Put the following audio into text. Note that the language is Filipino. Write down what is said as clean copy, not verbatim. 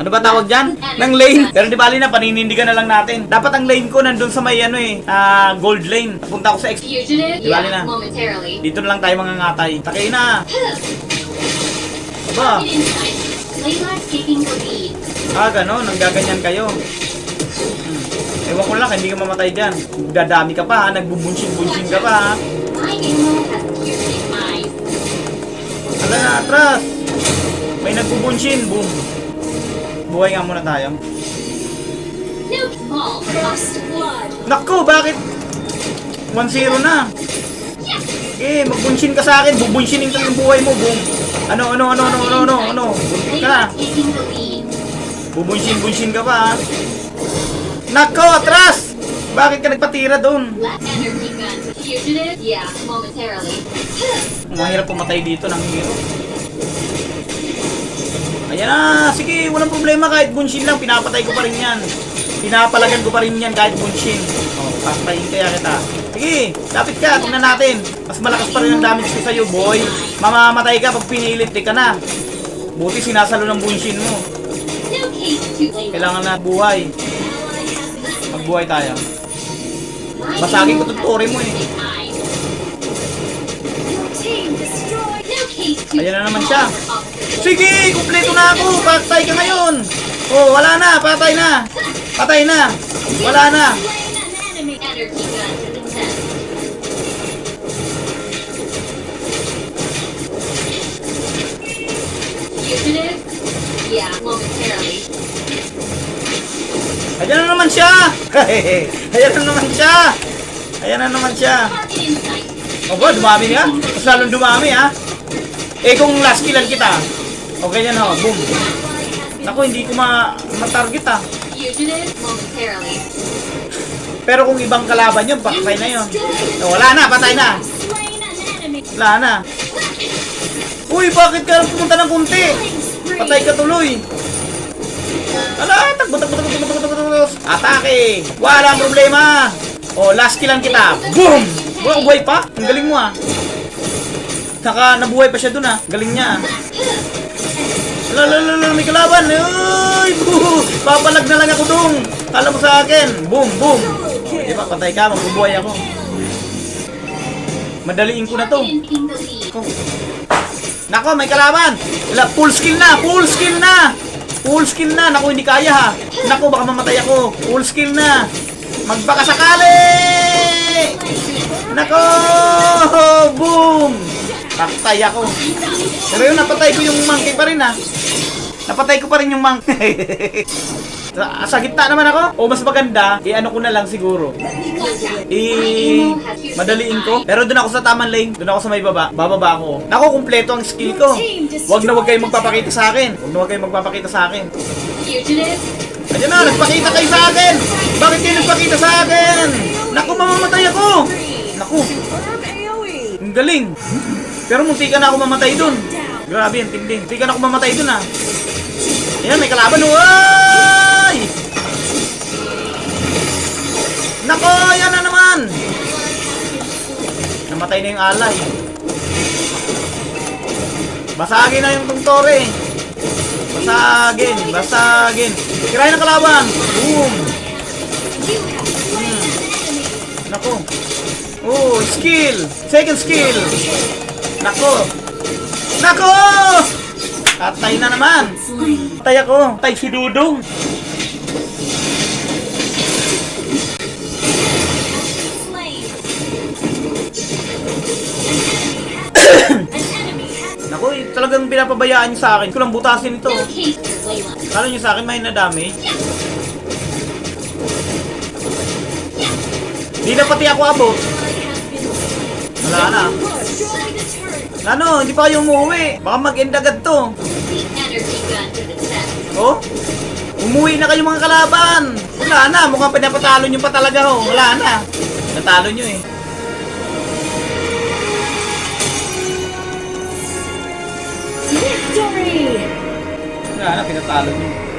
Ano ba tawag dyan? Ng lane. Pero di bali na, paninindigan na lang natin. Dapat ang lane ko nandun sa may ano eh, gold lane. Punta ako sa Fugitive? Di bali na. Momentarily. Dito na lang tayo mangangatay. Takay na. Aba. Target in sight. Layla taking the lead. Ganon. Nanggaganyan kayo. Ewan ko lang, hindi ka mamatay dyan. Dadami ka pa ha. Nagbubunsing-bunsing ka pa ha. My ammo has piercing eyes. Ala na, atras. May nagbubunshin. Boom. Buhay nga muna tayo. No ball. Lost blood. Naku, bakit? 1-0 na. Magbunshin ka sa akin. Bubunshinin ko yung buhay mo. Boom. Ano. Buntik ka na. Layla taking the lead. Bubunshin ka pa ha. Nako, atras! Bakit ka nagpatira doon? Black energy gun. Fugitive? Yeah, momentarily. Mahirap pumatay dito ng hero. Ayan na, sige, walang problema kahit bunshin lang, pinapatay ko pa rin yan. Pinapalagan ko pa rin yan kahit bunshin. Patayin kaya kita. Sige, lapit ka, tingnan natin. Mas malakas pa rin ang damage ko sa'yo, boy. Mamamatay ka pag pinilit, di ka na. Buti sinasalo ng bunshin mo. No case to Layla. Kailangan na buhay. Magbuhay tayo. Basagin ko itong tore mo eh. Ayan na naman siya. Sige, kumpleto na ako. Patay ka ngayon. Oh, wala na. Patay na. Patay na. Wala na. Energy gun to the test. Fugitive? Yeah, momentarily. Ayan na naman siya. Ayan na naman siya. Ayan na naman siya. Target in sight. Opo, dumami nga. Mas lalong dumami ha. Kung last killan kita. Okay yan ho. Boom. Naku, hindi ko ma-target ha. Fugitive? Momentarily. Pero kung ibang kalaban yun, patay na yun. Wala na, patay na. Wala na. Uy, bakit ka pumunta ng kunti? Patay ka tuloy. Ala, takbo. Atake. Walang problema. Oh, last killan kita. Boom! Buhay pa? Ang galing mo ah. Saka nabuhay pa siya dun ah. Galing niya ah. Lala, may kalaban. Uy, papalag na lang ako dun. Kala mo sa akin. Boom. Di ba, patay ka. Magbubuhay ako. Madaliin ko na to. Taking the lead. Nako, may kalaban. Full skill na. Nako, hindi kaya ha. Nako, baka mamatay ako. Full skill na. Magbakasakali. Nako! Boom! Patay ako. Pero yun, napatay ko yung monkey pa rin ha. Napatay ko pa rin yung monkey. Sa gitna naman ako. O mas maganda, ano ko na lang siguro. Madaliin ko. Pero doon ako sa tamang lane. Doon ako sa may baba. Bababa ako. Nako, kumpleto ang skill ko. Huwag kayong magpapakita sa akin. Fugitive? Ayan na, nagpakita kayo sa akin. Bakit kayo nagpakita sa akin? Naku, mamamatay ako. Naku. Ang galing. Pero munti ka na ako mamatay dun. Grabe, ang tindi. Munti ka na ako mamatay dun ah. Ayan, may kalaban. Uy! Nako, yan na naman. Namatay na yung alay. Basagin na yung tungtore. Basagin. Kirahin ang kalaban. Boom. Nako. Oh, skill. Second skill. Nako. Patay na naman. Patay ako. Patay si Dudong. Naku, talagang pinapabayaan niyo sa akin. Kulang butasin ito. No case to Layla. Kala niyo sa akin may na-damage? Di na pati ako abot. Wala na. Ano, hindi pa kayo umuwi. Baka mag-end agad to. The energy gun to the test. Oh? Umuwi na kayo mga kalaban. Wala na, mukhang pinapatalo nyo pa talaga ho. Wala na. Natalo nyo eh. Victory! Wala na, pinatalo nyo.